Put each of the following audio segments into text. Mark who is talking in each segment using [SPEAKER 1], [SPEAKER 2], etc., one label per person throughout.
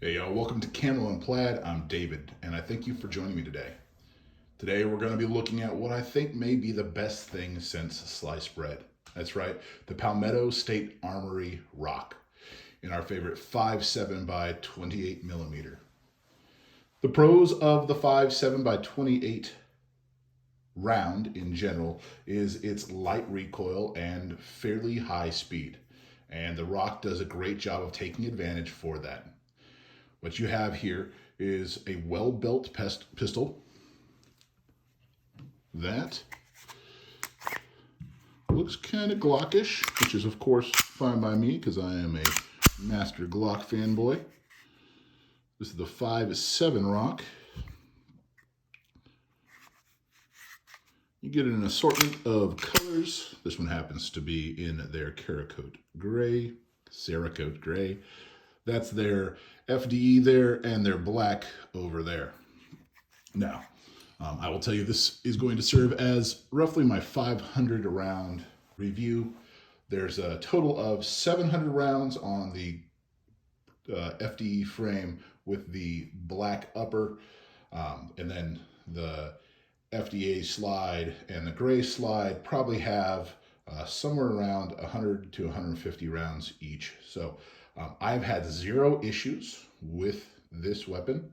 [SPEAKER 1] Hey y'all, welcome to Camo and Plaid. I'm David, and I thank you for joining me today. Today we're going to be looking at what I think may be the best thing since sliced bread. That's right, the Palmetto State Armory Rock in our favorite 5.7 by 28 millimeter. The pros of the 5.7 by 28 round in general is its light recoil and fairly high speed. And the Rock does a great job of taking advantage for that. What you have here is a well-built pistol that looks kind of Glockish, which is of course fine by me because I am a master Glock fanboy. This is the 5.7 Rock. You get an assortment of colors. This one happens to be in their Cerakote Gray. That's their FDE there and their black over there. Now, I will tell you this is going to serve as roughly my 500 round review. There's a total of 700 rounds on the FDE frame with the black upper, and then the FDA slide and the gray slide probably have somewhere around 100 to 150 rounds each. So I've had zero issues with this weapon.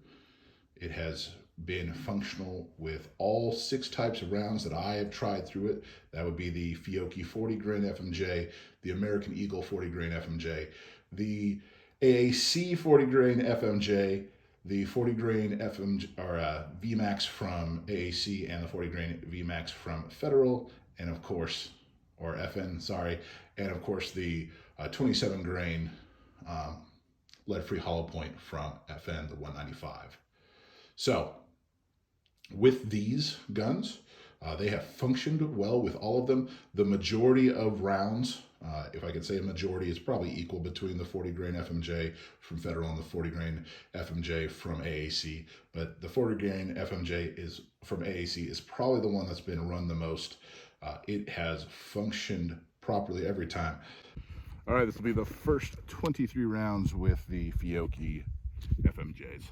[SPEAKER 1] It has been functional with all 6 types of rounds that I have tried through it. That would be the Fiocchi 40 grain FMJ, the American Eagle 40 grain FMJ, the AAC 40 grain FMJ, the 40 grain VMAX from AAC, and the 40 grain VMAX from Federal, and of course, or FN, sorry, and of course the 27 grain lead-free hollow point from FN, the 195. So, with these guns, they have functioned well with all of them. The majority of rounds, if I could say a majority, is probably equal between the 40 grain FMJ from Federal and the 40 grain FMJ from AAC. But the 40 grain FMJ from AAC is probably the one that's been run the most. It has functioned properly every time. All right, this will be the first 23 rounds with the Fiocchi FMJs.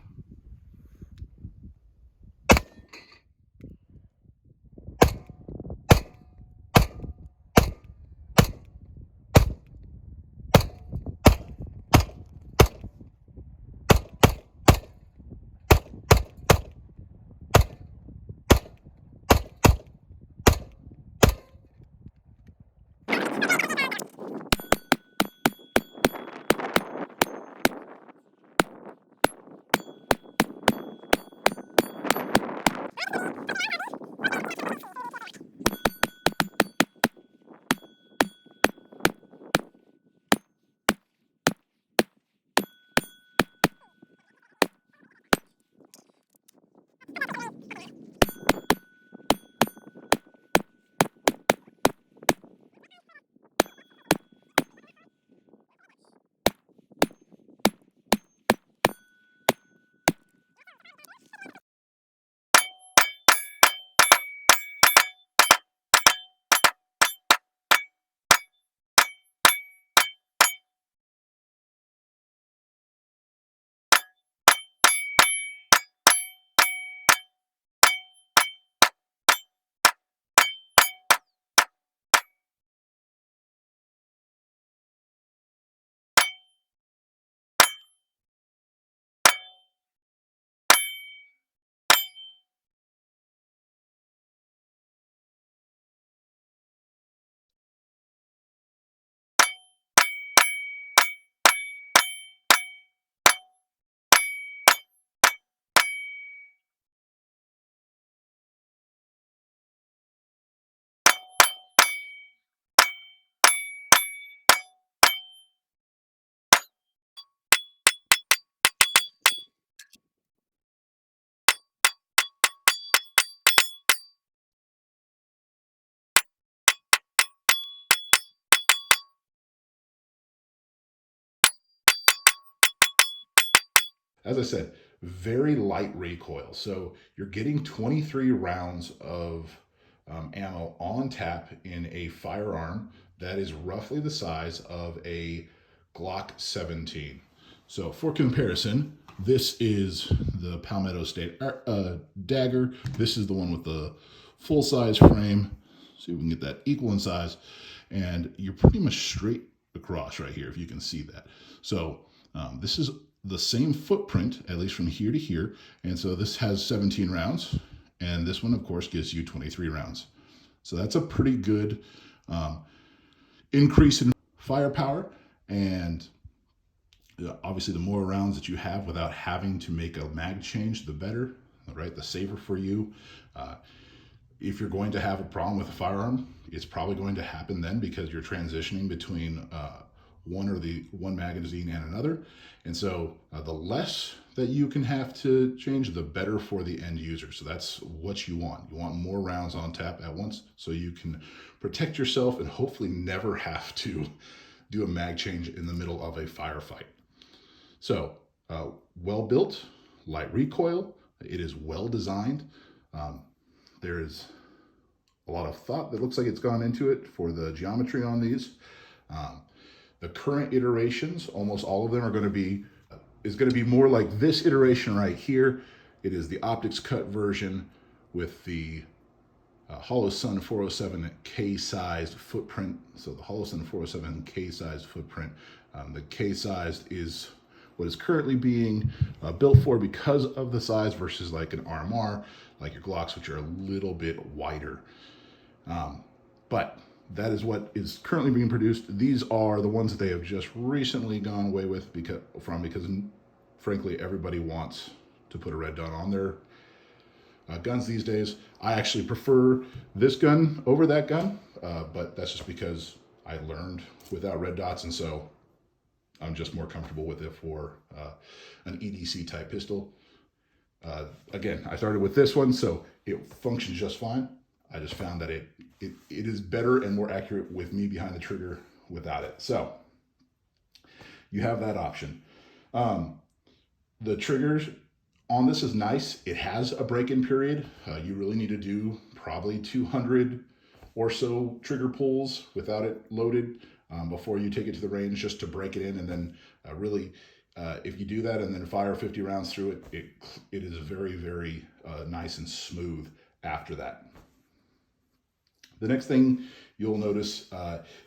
[SPEAKER 1] As I said, very light recoil. So you're getting 23 rounds of ammo on tap in a firearm that is roughly the size of a Glock 17. So for comparison, This is the Palmetto State dagger. This is the one with the full-size frame. See if we can get that equal in size. And you're pretty much straight across right here, if you can see that. So this is the same footprint, at least from here to here. And so this has 17 rounds. And this one, of course, gives you 23 rounds. So that's a pretty good increase in firepower. And obviously, the more rounds that you have without having to make a mag change, the better, right? The safer for you. If you're going to have a problem with a firearm, it's probably going to happen then because you're transitioning between one magazine and another. And so the less that you can have to change, the better for the end user. So that's what you want. You want more rounds on tap at once so you can protect yourself and hopefully never have to do a mag change in the middle of a firefight. So well built, light recoil. It is well designed. There is a lot of thought that looks like it's gone into it for the geometry on these. The current iterations, almost all of them are going to be more like this iteration right here. It is the optics cut version with the Hollow Sun 407 K-sized footprint. So the Hollow Sun 407 K-sized footprint. The K-sized is what is currently being built for because of the size versus like an RMR, like your Glocks, which are a little bit wider. But that is what is currently being produced. These are the ones that they have just recently gone away with because frankly, everybody wants to put a red dot on their guns these days. I actually prefer this gun over that gun, but that's just because I learned without red dots, and so I'm just more comfortable with it for an EDC type pistol. Again, I started with this one, so it functions just fine. I just found that it is better and more accurate with me behind the trigger without it. So you have that option. The triggers on this is nice. It has a break-in period. You really need to do probably 200 or so trigger pulls without it loaded before you take it to the range, just to break it in. And then really, if you do that and then fire 50 rounds through it, it is very, very nice and smooth after that. The next thing you'll notice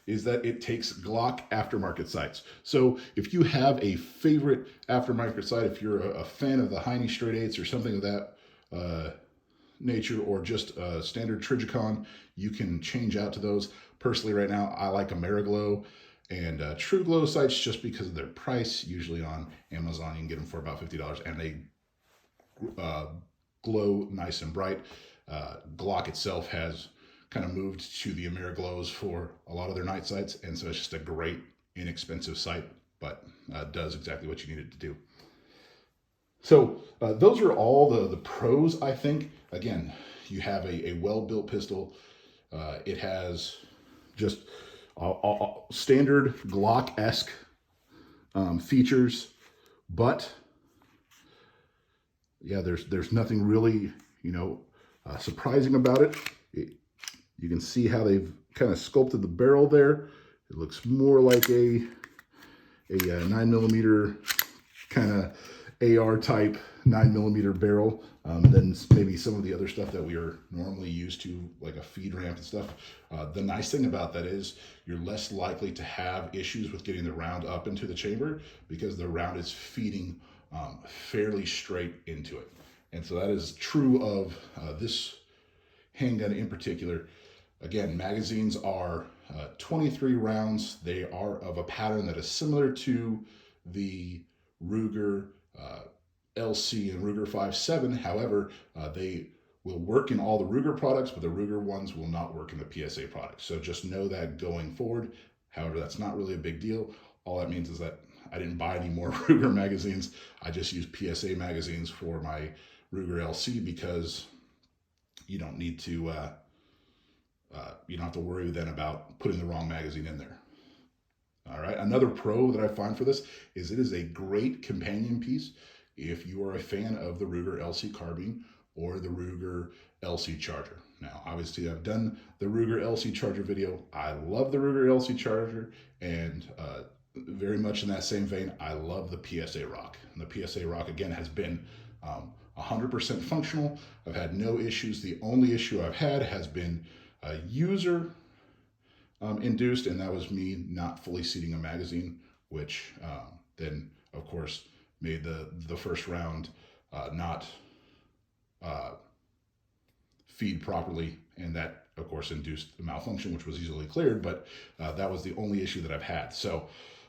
[SPEAKER 1] is that it takes Glock aftermarket sights. So if you have a favorite aftermarket sight, if you're a fan of the Heine straight eights or something of that nature, or just a standard Trijicon, you can change out to those. Personally, right now, I like Ameriglow and True Glow sights just because of their price. Usually on Amazon, you can get them for about $50, and they glow nice and bright. Glock itself has kind of moved to the Ameriglows for a lot of their night sights, and so it's just a great, inexpensive sight, but does exactly what you need it to do. So those are all the pros, I think. Again, you have a well-built pistol. It has just standard Glock-esque features, but yeah, there's nothing really, surprising about it. You can see how they've kind of sculpted the barrel there. It looks more like a 9mm kind of AR type 9mm barrel than maybe some of the other stuff that we are normally used to, like a feed ramp and stuff. The nice thing about that is you're less likely to have issues with getting the round up into the chamber because the round is feeding fairly straight into it. And so that is true of this handgun in particular. Again, magazines are 23 rounds. They are of a pattern that is similar to the Ruger LC and Ruger 5.7. However, they will work in all the Ruger products, but the Ruger ones will not work in the PSA products. So just know that going forward. However, that's not really a big deal. All that means is that I didn't buy any more Ruger magazines. I just use PSA magazines for my Ruger LC because you don't need to, you don't have to worry then about putting the wrong magazine in there. All right, another pro that I find for this is it is a great companion piece if you are a fan of the Ruger LC carbine or the Ruger LC Charger. Now, obviously, I've done the Ruger LC Charger video. I love the Ruger LC Charger, and very much in that same vein, I love the PSA Rock. And the PSA Rock, again, has been 100% functional. I've had no issues. The only issue I've had has been user induced, and that was me not fully seating a magazine, which then, of course, made the first round not feed properly, and that, of course, induced the malfunction, which was easily cleared, but that was the only issue that I've had. So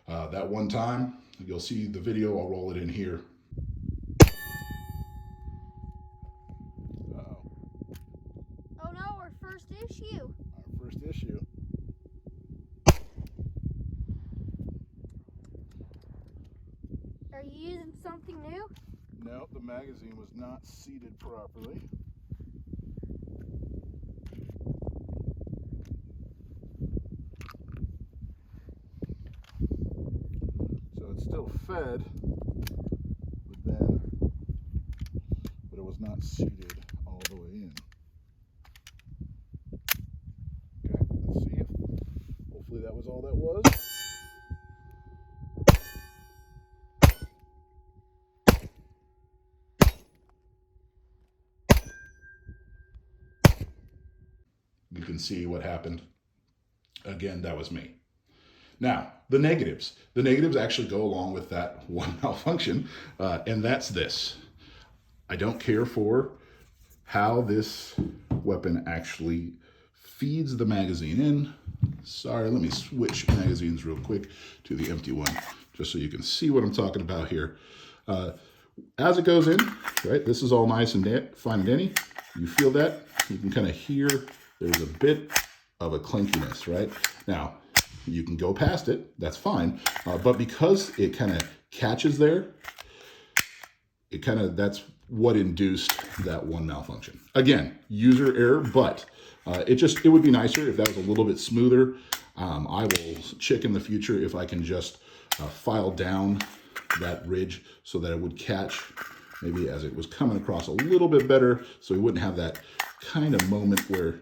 [SPEAKER 1] that one time, you'll see the video, I'll roll it in here.
[SPEAKER 2] Oh no, our first issue.
[SPEAKER 1] Our first issue.
[SPEAKER 2] Are you using something new?
[SPEAKER 1] No, the magazine was not seated properly. So it's still fed, but it was not seated all the way in. Okay, let's see if, hopefully that was all that was. You can see what happened. Again, that was me. Now, the negatives. The negatives actually go along with that one malfunction, and that's this. I don't care for how this weapon actually feeds the magazine in. Sorry, let me switch magazines real quick to the empty one, just so you can see what I'm talking about here. As it goes in, right, this is all nice and fine and dandy. You feel that? You can kind of hear there's a bit of a clinkiness, right? Now, you can go past it, that's fine, but because it kind of catches there, that's what induced that one malfunction. Again, user error, but it would be nicer if that was a little bit smoother. I will check in the future if I can just file down that ridge so that it would catch maybe as it was coming across a little bit better, so we wouldn't have that kind of moment where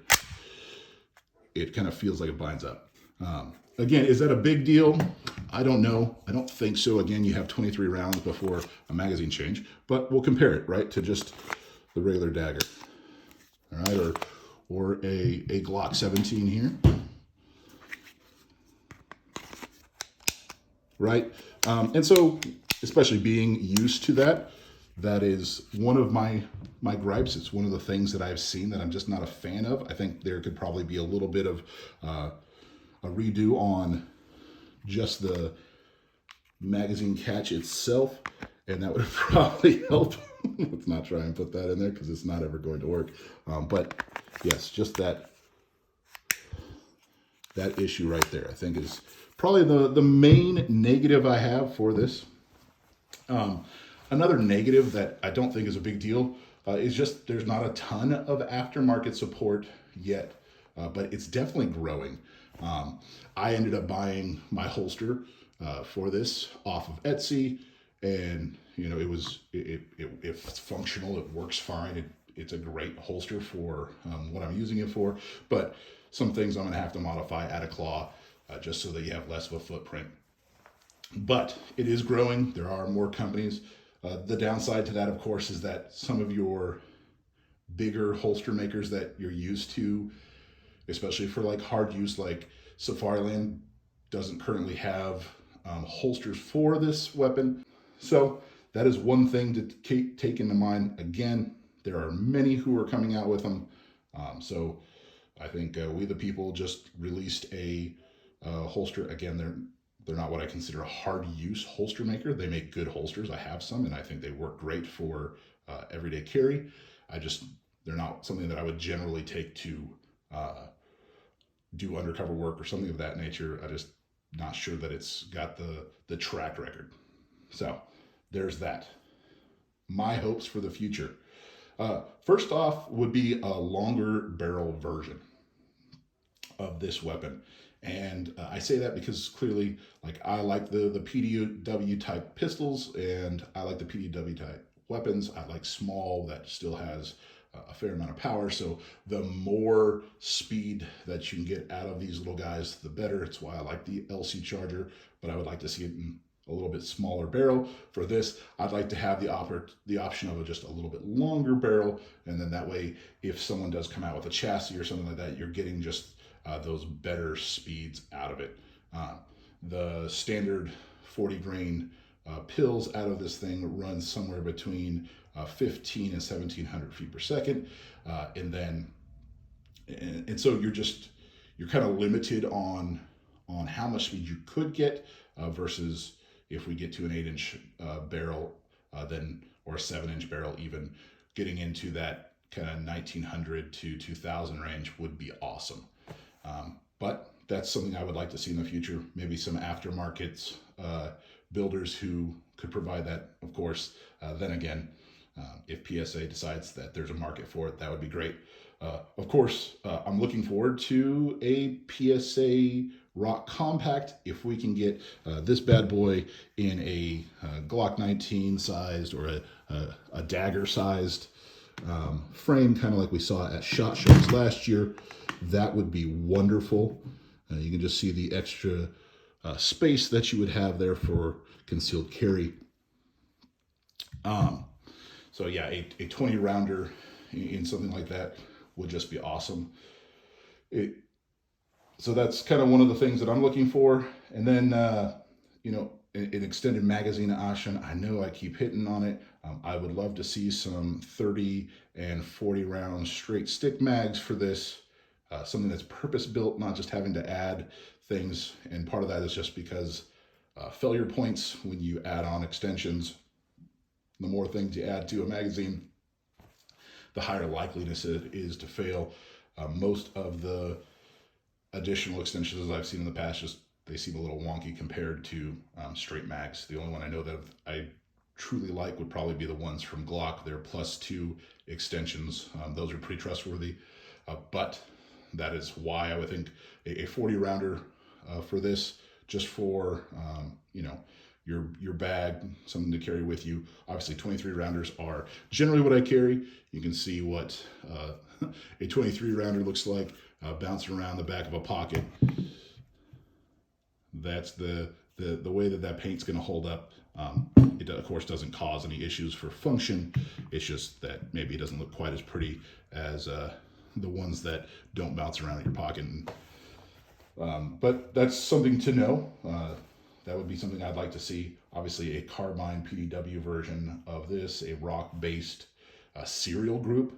[SPEAKER 1] it kind of feels like it binds up. Again, is that a big deal? I don't know. I don't think so. Again, you have 23 rounds before a magazine change, but we'll compare it, right, to just the regular dagger. All right, or a Glock 17 here. Right? And so, especially being used to that, that is one of my gripes. It's one of the things that I've seen that I'm just not a fan of. I think there could probably be a little bit of a redo on just the magazine catch itself, and that would probably help. Let's not try and put that in there because it's not ever going to work. But yes, just that issue right there, I think, is probably the main negative I have for this. Another negative that I don't think is a big deal is just there's not a ton of aftermarket support yet, but it's definitely growing. I ended up buying my holster for this off of Etsy, and you know it's functional, it works fine, it's a great holster for what I'm using it for. But some things I'm gonna have to modify, add a claw, just so that you have less of a footprint. But it is growing. There are more companies. The downside to that, of course, is that some of your bigger holster makers that you're used to, especially for like hard use, like Safariland doesn't currently have holsters for this weapon. So that is one thing to take into mind. Again, there are many who are coming out with them. So I think We the People just released a holster. Again, they're not what I consider a hard use holster maker. They make good holsters. I have some, and I think they work great for everyday carry. They're not something that I would generally take to do undercover work or something of that nature. I just not sure that it's got the track record. So there's that. My hopes for the future. First off would be a longer barrel version of this weapon. And I say that because clearly, like, I like the PDW type pistols, and I like the PDW type weapons. I like small that still has a fair amount of power. So the more speed that you can get out of these little guys, the better. It's why I like the LC charger, but I would like to see it in a little bit smaller barrel. For this, I'd like to have the option of just a little bit longer barrel, and then that way, if someone does come out with a chassis or something like that, you're getting just those better speeds out of it. The standard 40 grain pills out of this thing run somewhere between 15 and 1700 feet per second, and so you're kind of limited on how much speed you could get versus if we get to an 8-inch barrel, then or a 7-inch barrel, even getting into that kind of 1900 to 2000 range would be awesome. But that's something I would like to see in the future. Maybe some aftermarket builders who could provide that, of course. Then again, if PSA decides that there's a market for it, that would be great. Of course, I'm looking forward to a PSA Rock Compact. If we can get this bad boy in a Glock 19 sized or a dagger sized frame, kind of like we saw at SHOT Shows last year, that would be wonderful. You can just see the extra space that you would have there for concealed carry. So yeah, a 20 rounder in something like that would just be awesome. So that's kind of one of the things that I'm looking for. And then, an extended magazine option. I know I keep hitting on it. I would love to see some 30 and 40 round straight stick mags for this. Something that's purpose built, not just having to add things. And part of that is just because failure points when you add on extensions, the more things you add to a magazine, the higher likeliness it is to fail. Most of the additional extensions I've seen in the past, they seem a little wonky compared to straight mags. The only one I know that I truly like would probably be the ones from Glock. They're +2 extensions. Those are pretty trustworthy, but that is why I would think a 40 rounder for this, just for your bag, something to carry with you. Obviously 23 rounders are generally what I carry. You can see what a 23 rounder looks like bouncing around the back of a pocket. That's the way that paint's going to hold up. It of course doesn't cause any issues for function. It's just that maybe it doesn't look quite as pretty as the ones that don't bounce around in your pocket. But that's something to know. That would be something I'd like to see. Obviously a carbine PDW version of this, a rock-based serial group,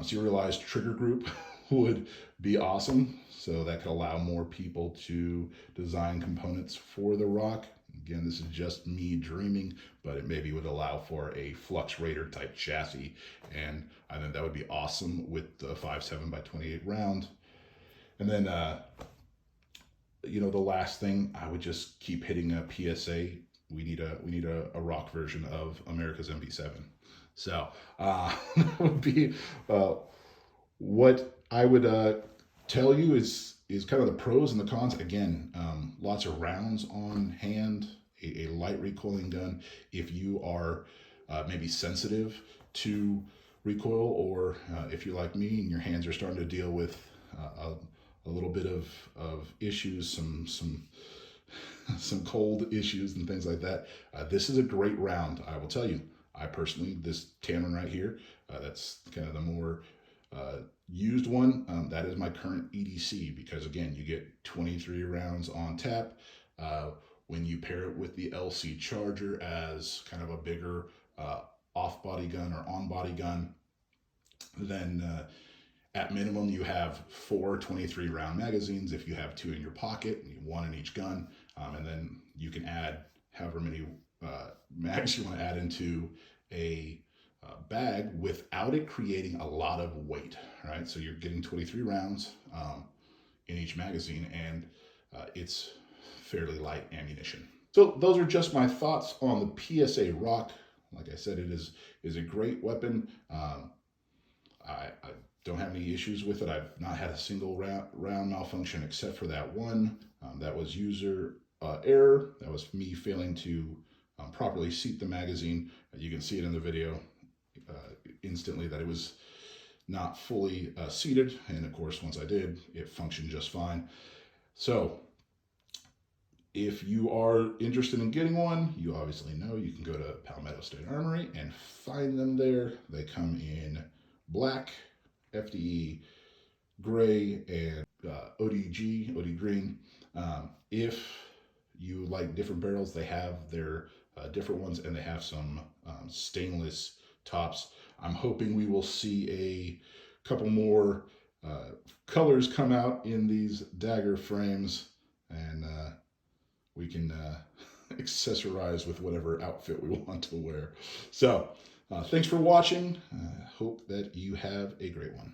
[SPEAKER 1] serialized trigger group would be awesome. So that could allow more people to design components for the Rock. Again, this is just me dreaming, but it maybe would allow for a Flux Raider type chassis. And I think that would be awesome with the 5.7 by 28 round. And then, the last thing, I would just keep hitting a PSA. We need a Rock version of America's MP7. So that would be what I would tell you is kind of the pros and the cons. Again, lots of rounds on hand, a light recoiling gun. If you are maybe sensitive to recoil, or if you're like me and your hands are starting to deal with a little bit of issues, some cold issues and things like that, this is a great round. I will tell you, I personally, this Tamron right here, that's kind of the more used one, that is my current EDC, because again, you get 23 rounds on tap. When you pair it with the LC charger as kind of a bigger off-body gun or on-body gun, then at minimum you have 4 23 round magazines if you have 2 in your pocket, 1 in each gun, and then you can add however many mags you want to add into a bag without it creating a lot of weight, right? So you're getting 23 rounds in each magazine, and it's fairly light ammunition. So those are just my thoughts on the PSA Rock. Like I said, it is a great weapon. I don't have any issues with it. I've not had a single round malfunction except for that one. That was user error. That was me failing to properly seat the magazine. You can see it in the video. instantly that it was not fully seated. And of course, once I did, it functioned just fine. So if you are interested in getting one, you obviously know you can go to Palmetto State Armory and find them there. They come in black, FDE, gray, and OD green. If you like different barrels, they have their different ones, and they have some stainless tops. I'm hoping we will see a couple more colors come out in these dagger frames, and we can accessorize with whatever outfit we want to wear. So, thanks for watching. Hope that you have a great one.